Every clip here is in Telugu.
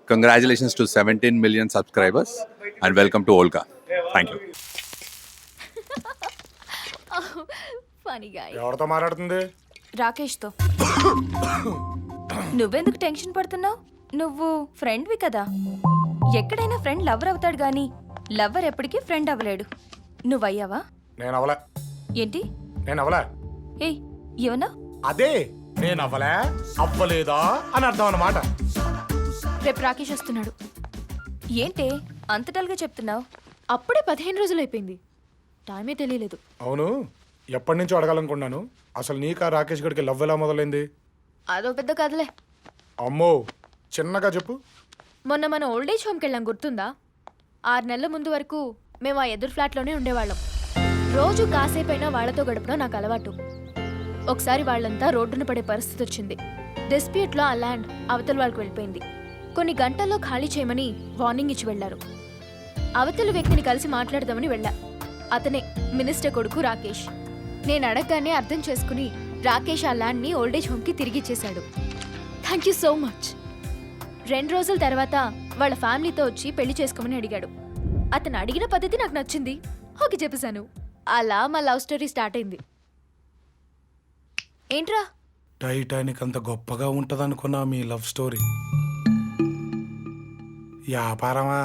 Congratulations to 17 million subscribers and welcome to Olka. Thank you. Funny guy. ఎవరితో మాట్లాడుతుంది? రాకేష్తో. నువ్వెందుకు టెన్షన్ పడుతున్నావు? నువ్వు ఫ్రెండ్వి కదా. ఎక్కడైనా ఫ్రెండ్ లవర్ అవుతాడు గానీ లవర్ ఎప్పటికీ ఫ్రెండ్ అవ్వలేడు. నువ్వయ్యావా? నేను అవలే. ఏంటి? నేను అవలే. ఏయ్ ఏమన్నా? అదే నేను అవలే అవ్వలేదా అని అర్థం అన్నమాట. రేపు రాకేష్ వస్తున్నాడు. ఏంటి అంత డల్గా చెప్తున్నావు? అప్పుడే 15 రోజులు అయిపోయింది. టైమే తెలియలేదు. అవును, ఎప్పటి నుంచో అడగాలనుకున్నాను. అసలు నీకా రాకేష్ గడికి లవ్ ఎలా మొదలైంది? అదో పెద్ద కథలే. అమ్మో, చిన్నగా చెప్పు. మొన్న మన ఓల్డేజ్ హోమ్కి వెళ్ళాం, గుర్తుందా? 6 నెలల ముందు వరకు మేము ఆ ఎదురు ఫ్లాట్లోనే ఉండేవాళ్ళం. రోజు కాసేపైనా వాళ్లతో గడపడం నాకు అలవాటు. ఒకసారి వాళ్ళంతా రోడ్డున పడే పరిస్థితి వచ్చింది. డిస్ప్యూట్లో ఆ ల్యాండ్ అవతల వాళ్ళకి వెళ్ళిపోయింది. కొన్ని గంటల్లో ఖాళీ చేయమని వార్నింగ్ ఇచ్చి వెళ్లారు. అవతల వ్యక్తిని కలిసి మాట్లాడదామని వెళ్ళా. అతనే మినిస్టర్ కొడుకు రాకేష్. నేను అడగగానే అర్థం చేసుకుని రాకేష్ ఆ ల్యాండ్ని ఓల్డేజ్ హోమ్కి తిరిగి ఇచ్చేశాడు. Thank you so much. 2 రోజుల తర్వాత వాళ్ళ ఫ్యామిలీతో వచ్చి పెళ్లి చేసుకోమని అడిగాడు. అతను అడిగిన పద్ధతి నాకు నచ్చింది. ఓకే చెప్పేశాను. అలా మా లవ్ స్టోరీ స్టార్ట్ అయింది. ఏంట్రా? టైటానిక్ అంత గొప్పగా ఉంటదనుకున్నా మీ లవ్ స్టోరీ. వ్యాపారమా?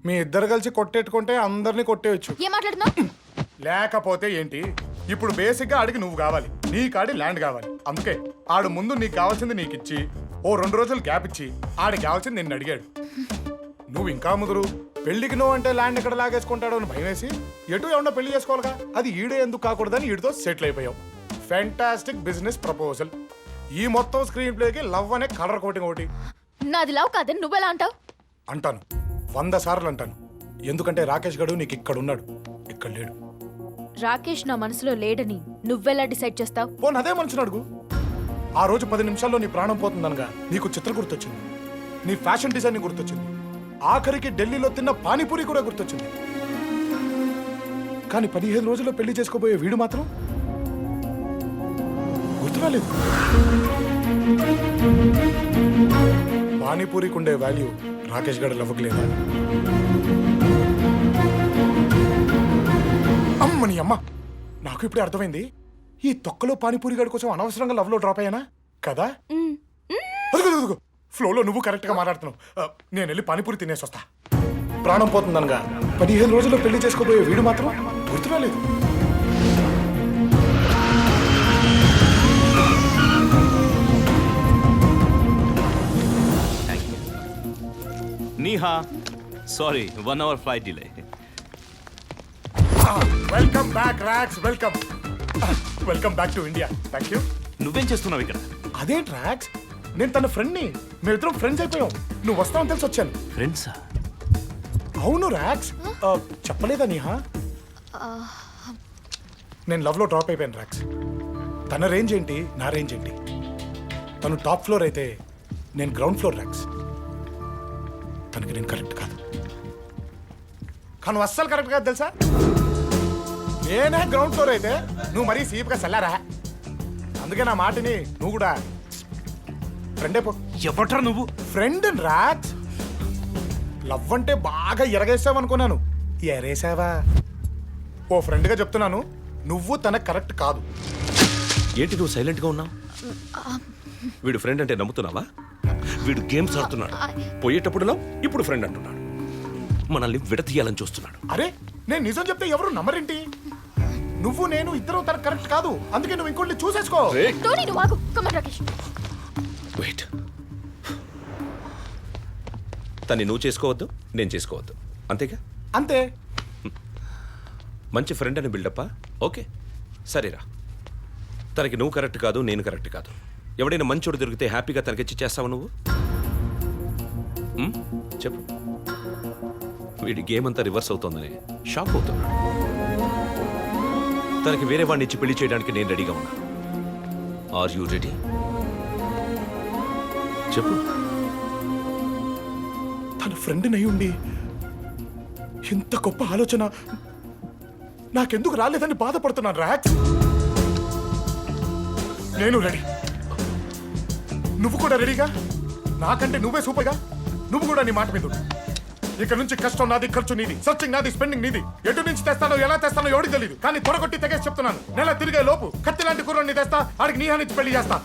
మీ ఇద్దరు కలిసి కొట్టేట్టుకుంటే అందరినీ కొట్టేయచ్చు. ఏం మాట్లాడుతున్నావు? లేకపోతే ఏంటి? ఇప్పుడు బేసిక్గా ఆడికి నువ్వు కావాలి, నీ కాడి ల్యాండ్ కావాలి. అందుకే ఆడు ముందు నీకు కావాల్సింది నీకు ఇచ్చి ఓ 2 రోజులు గ్యాప్ ఇచ్చి ఆడికి కావాల్సింది నిన్ను అడిగాడు. నువ్వు ఇంకా ముదురు. పెళ్లికి నువ్వు అంటే ల్యాండ్ ఎక్కడ లాగేసుకుంటాడో అని భయం వేసి ఎటు ఏమన్నా పెళ్లి చేసుకోవాలిగా, అది ఈడే ఎందుకు కాకూడదని ఈడితో సెటిల్ అయిపోయావు. Fantastic business proposal. ఈ మొత్తం స్క్రీన్ ప్లేకి లవ్ అనే కలర్ కోటింగ్ ఒకటి. నాది లవ్ కాదని నువ్వెలా అంటావు? అంటాను, 100 సార్లు అంటాను. ఎందుకంటే రాకేష్ గడు నీకు ఇక్కడ ఉన్నాడు, ఇక్కడ లేడు. రాకేష్ నా మనసులో లేడని నువ్వెలా డిసైడ్ చేస్తావు? పోనీ అదే మనిషిని అడుగు. ఆ రోజు 10 నిమిషాల్లో నీ ప్రాణం పోతుందనగా నీకు చిత్ర గుర్తొచ్చింది, నీ ఫ్యాషన్ డిజైన్ గుర్తొచ్చింది, ఆఖరికి ఢిల్లీలో తిన్న పానీపూరి కూడా గుర్తొచ్చింది. కానీ 15 రోజుల్లో పెళ్లి చేసుకోబోయే వీడు మాత్రం గుర్తురాలేదు. పానీపూరికి ఉండే వాల్యూ రాకేష్ గడ లవ్కి లేదా? అమ్మని అమ్మ, నాకు ఇప్పుడే అర్థమైంది. ఈ తొక్కలో పానీపూరి గడి కోసం అనవసరంగా లవ్ లో డ్రాప్ అయ్యానా కదా? అదుగు ఫ్లోలో నువ్వు కరెక్ట్ గా మాట్లాడుతున్నావు. నేను వెళ్ళి పానీపూరి తినేసి వస్తా. ప్రాణం పోతుందనగా 15 రోజుల్లో పెళ్లి చేసుకోబోయే వీడు మాత్రం గుర్తురాలేదు. Neha, sorry, 1 hour flight delay. Welcome back rocks, welcome. Welcome back to India. Thank you. నువ్వేం చేస్తున్నావు ఇక్కడ? అదే రాక్స్, నేను తన ఫ్రెండ్ని. మేమిద్దరం ఫ్రెండ్స్ అయిపోయాం. నువ్వు వస్తావని తెలిసి వచ్చాను. ఫ్రెండ్సా? అవును రాక్స్. చెప్పలేదా నీహా? నేను లవ్ లో డ్రాప్ అయిపోయాను రాక్స్. తన రేంజ్ ఏంటి, నా రేంజ్ ఏంటి? తను టాప్ ఫ్లోర్ అయితే నేను గ్రౌండ్ ఫ్లోర్ రాక్స్. తనకి నేను కరెక్ట్ కాదు. కానీ అస్సలు కరెక్ట్ కాదు తెలుసా? నేనే గ్రౌండ్ ఫ్లోర్ అయితే నువ్వు మరీ సీప్గా చల్లారా. అందుకే నా మాటని నువ్వు కూడా ఫ్రెండ్ అయిపో. ఎవట్రా నువ్వు? Friend racks. లవ్ అంటే బాగా ఎరగేసావనుకున్నాను, ఎరేసావా? ఓ ఫ్రెండ్గా చెప్తున్నాను, నువ్వు తనకు కరెక్ట్ కాదు. ఏంటి నువ్వు సైలెంట్గా ఉన్నావు? వీడు ఫ్రెండ్ అంటే నమ్ముతున్నావా? వీడు గేమ్స్ ఆడుతున్నాడు. పోయేటప్పుడు ఇప్పుడు ఫ్రెండ్ అంటున్నాడు. మనల్ని విడతీయాలని చూస్తున్నాడు. అరే, నేను నిజం చెప్తే ఎవరు నమ్మరేంటి? నువ్వు నేను ఇద్దరు తనకు కరెక్ట్ కాదు, అందుకే నువ్వు ఇంకోటి చూసేసుకో. టోనీ నువ్వు ఆగు. Come on Rakesh. వెయిట్. తన్ని నువ్వు చేసుకోవద్దు, నేను చేసుకోవద్దు, అంతేగా? అంతే. మంచి ఫ్రెండ్ అని బిల్డప్పా? ఓకే సరేరా. తనకి నువ్వు కరెక్ట్ కాదు, నేను కరెక్ట్ కాదు. ఎవడైనా మంచోడు దొరికితే హ్యాపీగా తనకిచ్చి చేస్తావు నువ్వు? చెప్పు. వీడి గేమ్ అంతా రివర్స్ అవుతోందని షాక్ అవుతున్నాడు. తనకి వేరే వాడిని ఇచ్చి పెళ్లి చేయడానికి నేను రెడీగా ఉన్నా. Are you ready? చెప్పు. తన ఫ్రెండ్ నయ్యుండి ఇంత గొప్ప ఆలోచన నాకెందుకు రాలేదని బాధపడుతున్నాను రాక్స్. నేను రెడీ, నువ్వు కూడా రెడీగా? నాకంటే నువ్వే సూపర్గా. నువ్వు కూడా నీ మాట మీద ఉండు. ఇక నుంచి కష్టం నాది, ఖర్చు నీది, సర్చింగ్ నాది, స్పెండింగ్ నీది. ఎటు నుంచి తెస్తానో ఎలా తెస్తానో ఎవరికి తెలియదు, కానీ త్వరగొట్టి తెగేసి చెప్తున్నాను. నెల తిరిగే లోపు కత్తి లాంటి కుర్రని తెస్తా, ఆడికి నీహా నుంచి పెళ్లి చేస్తా.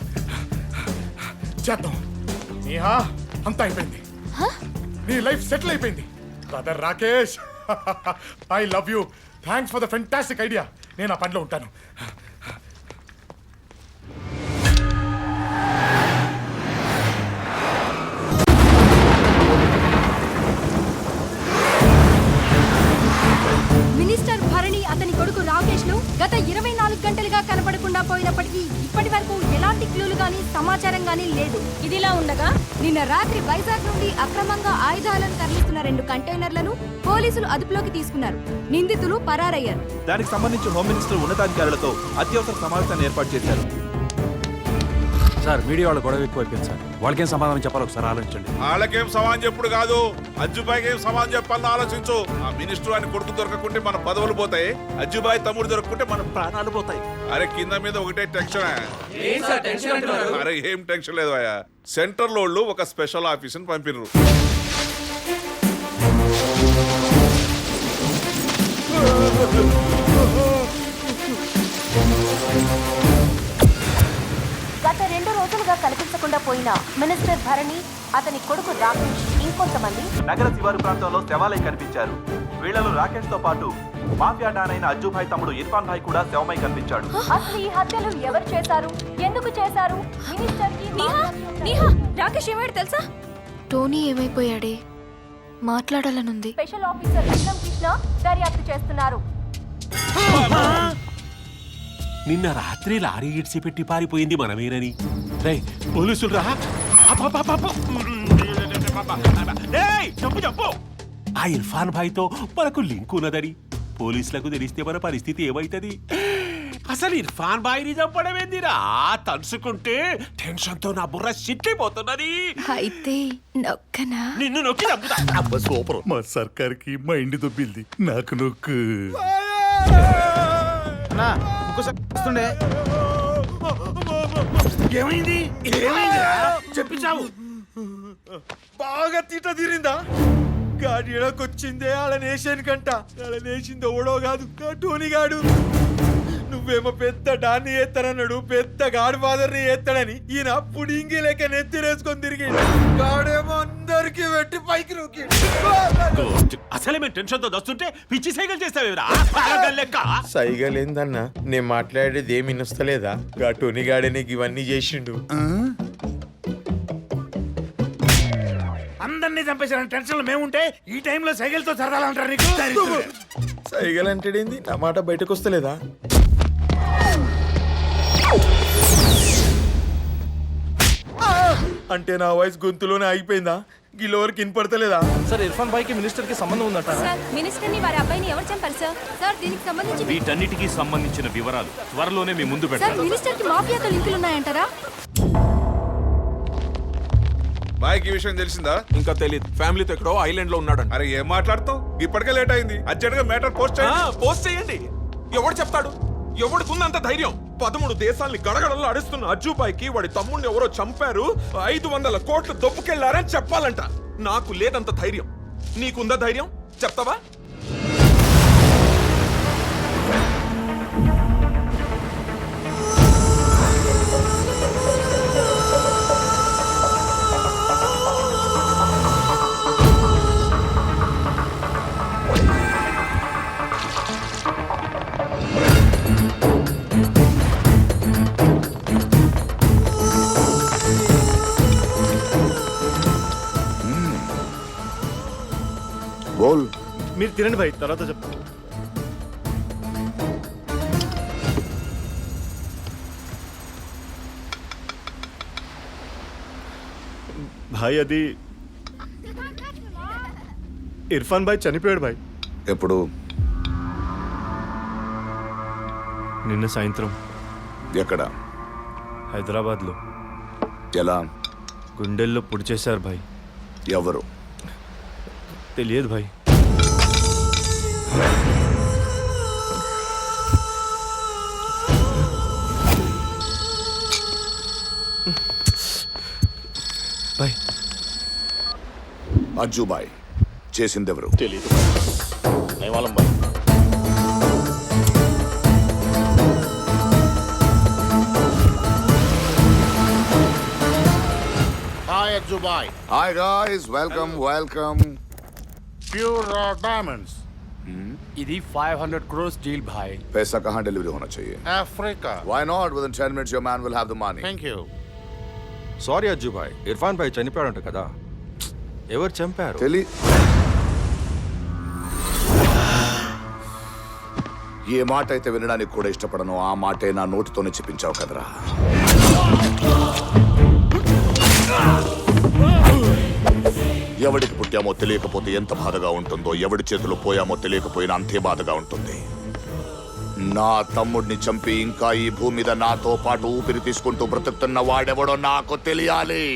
చేద్దాం. నీహా అంతా అయిపోయింది, నీ లైఫ్ సెటిల్ అయిపోయింది. Brother Rakesh, I love you. Thanks for the fantastic idea. నేను ఆ పనిలో ఉంటాను. మినిస్టర్ భరణి అతని కొడుకు రాకేష్ ను గత 24 గంటలుగా కనపడకుండా పోయినప్పటికీ ఇప్పటి వరకు ఎలాంటి క్లూలు గానీ సమాచారం గానీ లేదు. ఇదిలా ఉండగా నిన్న రాత్రి వైజాగ్ నుండి అక్రమంగా ఆయుధాలను తరలిస్తున్న 2 కంటైనర్లను పోలీసులు అదుపులోకి తీసుకున్నారు. నిందితులు పరారయ్యారు. దానికి సంబంధించి హోమ్ మినిస్టర్ ఉన్నతాధికారులతో అత్యవసర సమావేశాన్ని ఏర్పాటు చేశారు. సార్ మీడియా వాళ్ళ గొడవ ఎక్కువైపోయింది సార్. వాళ్ళకేం సమాధానం చెప్పాలి ఒకసారి ఆలోచించండి. వాళ్ళకేం సమాధానం చెప్పుడు కాదు, అజ్జుబాయికి ఏం సమాధానం చెప్పాలని ఆలోచించు. ఆ మినిస్టర్ అని కొడుకు దొరకకుంటే మన పదవులు పోతాయి, అజ్జుబాయి తమ్ముడు దొరకకుంటే మన ప్రాణాలు పోతాయి. అరే కింద మీద ఒకటే టెన్షన్. అరే ఏం టెన్షన్ లేదు అయ్యా. సెంటర్ లోళ్ళు ఒక స్పెషల్ ఆఫీస్ ని పంపిర్రు. గత 2 రోజులుగా కనిపించకుండా పోయిన మినిస్టర్ భరణి, అతని కొడుకు రాకేష్, ఇంకొంతమంది నగర శివారు ప్రాంతంలో శవాలై కనిపించారు. వీళ్లలో రాకేష్ తో పాటు మాఫియా డాన్ అయిన అజ్జుభాయ్ తమ్ముడు ఇర్ఫాన్ భాయ్ కూడా శవమై కనిపించాడు. అసలు ఈ హత్యలు ఎవరు చేశారు, ఎందుకు చేశారు? మినిస్టర్ కి రాకేష్ ఏమాడు తెలుసా? టోనీ ఏమైపోయాడే? మాట్లాడాలనుంది. స్పెషల్ ఆఫీసర్ విక్రమ్ కృష్ణ దర్యాప్తు చేస్తున్నారు. నిన్న రాత్రి లారీ ఇడ్సి పెట్టి పారిపోయింది మనమేనని పోలీసులు రా. చెప్పు చెప్పు. ఆ ఇర్ఫాన్ భాయ్ తో మనకు లింక్ ఉన్నదని పోలీసులకు తెలిస్తే మన పరిస్థితి ఏమైతది? అసలు ఇర్ఫాన్ భాయ్ ని చంపడం ఏందిరా? తలుసుకుంటే టెన్షన్ తో నా బుర్ర సిట్టిపోతున్నది. అయితే నొక్కనా? నిన్ను నొక్కి చంపుతా. సూపర్. మా సర్కార్కి మా ఇంటి దొబ్బింది, నాకు నొక్కు. ఏమైంది? ఏమైందిరా? చెప్పించావు. బాగా తీట తీరిందా? గాడి ఎడకొచ్చిందే ఆడ నేషన్ కంట. ఆడ నేసింది ఓడో కాదు, టోనీ గాడు. నువ్వేమో పెద్ద డాన్ని ఎత్తనన్నాడు, పెద్ద గాడి ఫాదర్ ని ఎత్తాడని ఈయన పుడింగి లెక్క నెత్తిరేసుకొని తిరిగి గాడేమో అందరికి పెట్టి పైకి నొక్కి. అసలే మేము టెన్షన్ తో వస్తుంటే పిచ్చి సైకిల్ చేస్తావేరా లెక్క. సైగలేందన్నా, నేను మాట్లాడేది ఏమి వినొస్తలేదా? గా టోనీ గాడే నీకు ఇవన్నీ చేసిండు. అందరినీ చంపేసిన టెన్షన్ మేముంటే ఈ టైంలో సైకిల్తో సరదాలంటారు నీకు. సైగల్ అంటేంది? నా మాట బయటకు వస్తలేదా? అంటే నా వాయిస్ గొంతులోనే ఆగిపోయిందా? గిలోవరికి వినపడతలేదా? సార్ ఇర్ఫాన్ భాయ్ కి మినిస్టర్ కి సంబంధం ఉందట. సార్ మినిస్టర్ ని వారి అబ్బాయిని ఎవరు చంపారు సార్? సార్ దీనికి సంబంధించి వీటన్నిటికీ సంబంధించిన వివరాలు త్వరలోనే మీ ముందు సార్ పెడతాను. మినిస్టర్ కి మాఫియాతో లింకులు ఉన్నాయంటారా? బాయ్కి ఈ విషయం తెలిసిందా? ఇంకా తెలియదు. ఫ్యామిలీతో ఎక్కడో ఐలాండ్ లో ఉన్నాడు. అరే ఏం మాట్లాడుతావు? ఇప్పటికే లేట్ అయింది. అర్జెంట్ గా మ్యాటర్ పోస్ట్ చేయండి. పోస్ట్ చేయండి. ఎవడు చెప్తాడు? ఎవడికుందంత ధైర్యం? 13 దేశాల్ని గడగడల్లో అడుస్తున్న అజ్జుబాయ్కి వాడి తమ్ముడిని ఎవరో చంపారు, 500 కోట్లు దొప్పుకెళ్లారని చెప్పాలంట. నాకు లేదంత ధైర్యం. నీకుందా ధైర్యం? చెప్తావా? మీరు తినండి భాయ్, తర్వాత చెప్తాను. భాయ్ అది ఇర్ఫాన్ భాయ్ చనిపోయాడు భాయ్. ఎప్పుడు? నిన్న సాయంత్రం ఎక్కడ? హైదరాబాద్లో ఎలా? గుండెల్లో పొడి చేశారు భాయ్. ఎవరు? తెలియదు భాయ్. భాయ్ అజ్జుబాయ్ చేసిందెవరు? తెలీదు నయమాలం బాయ్. Hi Ajjubhai. Hi guys, welcome welcome. Pure diamonds. ఇది 500 crores deal भाई. पैसा कहाँ डिलीवरी होना चाहिए? Africa. Why not? Within 10 minutes your man will have the money. Thank you. Sorry Ajjubhai, Irfan భాయ్ చనిపోయాడంట కదా, ఎవరు చంపారు? ఏ మాట అయితే వినడానికి కూడా ఇష్టపడను ఆ మాటే నా నోటితోనే చెప్పించావు కదరా. ఎవడికి పుట్టామో తెలియకపోతే ఎంత బాధగా ఉంటుందో, ఎవడి చేతిలో పోయామో తెలియకపోయినా అంతే బాధగా ఉంటుంది. నా తమ్ముడిని చంపి ఇంకా ఈ భూమి మీద నాతో పాటు ఊపిరి తీసుకుంటూ బ్రతుకుతున్న వాడెవడో నాకు తెలియాలి.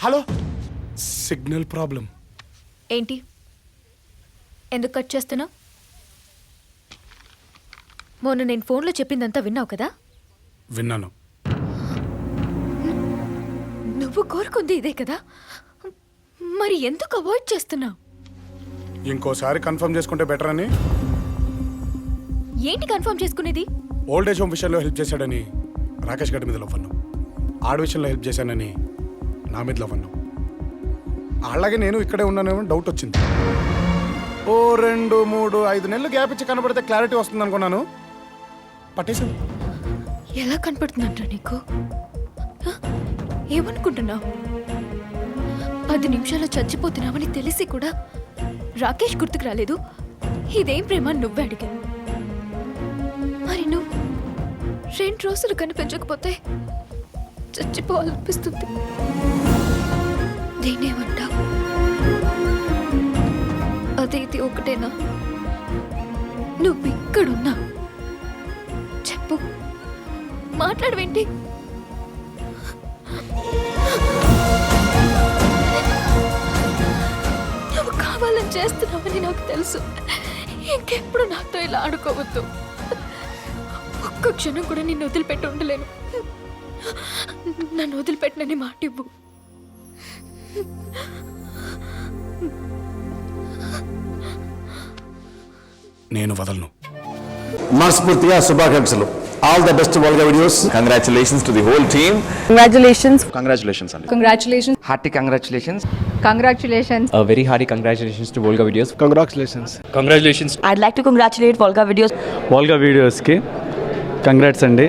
Hello, signal problem. ఏంటి ఎందుకు కట్ చేస్తున్నావు? మొన్న నేను ఫోన్లో చెప్పిందంతా విన్నావు కదా? విన్నాను. నువ్వు కోరుకుంది ఇదే కదా, మరి ఎందుకు అవాయిడ్ చేస్తున్నావు? ఇంకోసారి కన్ఫర్మ్ చేసుకుంటే బెటర్ అని. ఏంటి కన్ఫర్మ్ చేసుకునేది? ఓల్డ్ ఏజ్ హోమ్ విషయంలో హెల్ప్ చేశాడని రాకేష్ గడ్డి మీద లవ్వను, ఆడ విషయంలో హెల్ప్ చేశానని నా మీద లవ్వను. అలాగే నేను ఇక్కడే ఉన్నానేమో డౌట్ వచ్చింది. ఓ 2, 3, 5 నెలలు గ్యాప్ ఇచ్చి కనబడితే క్లారిటీ వస్తుంది అనుకున్నాను. పట్టేసింది. ఎలా కనపడుతుందంట నీకు? ఏమనుకుంటున్నావు? 10 నిమిషాలు చచ్చిపోతున్నావని తెలిసి కూడా రాకేష్ గుర్తుకు రాలేదు. ఇదేం ప్రేమ నువ్వే అడిగా. మరి నువ్వు 2 రోజులు కనిపించకపోతే చచ్చిపోవాలనిపిస్తుంది. నేనేమంటావు? అది ఇది ఒకటేనా? నువ్వు ఇక్కడున్నా చెప్పు, మాట్లాడవేంటి? నువ్వు కావాలని చేస్తున్నావని నాకు తెలుసు. ఇంకెప్పుడు నాతో ఇలా ఆడుకోవద్దు. ఒక్క క్షణం కూడా నిన్ను వదిలిపెట్టి ఉండలేను. నన్ను వదిలిపెట్టినని మాట ఇవ్వు. నేను వదలను. మనస్ఫూర్తిగా శుభాకాంక్షలు. All the best Volga videos. Congratulations to the whole team. Congratulations. Congratulations అండి. Congratulations. Hearty congratulations. Congratulations. A very hearty congratulations to Volga Videos. Congratulations. Congratulations. I'd like to congratulate Volga Videos. Volga Videos కి కంగ్రాట్స్ అండి.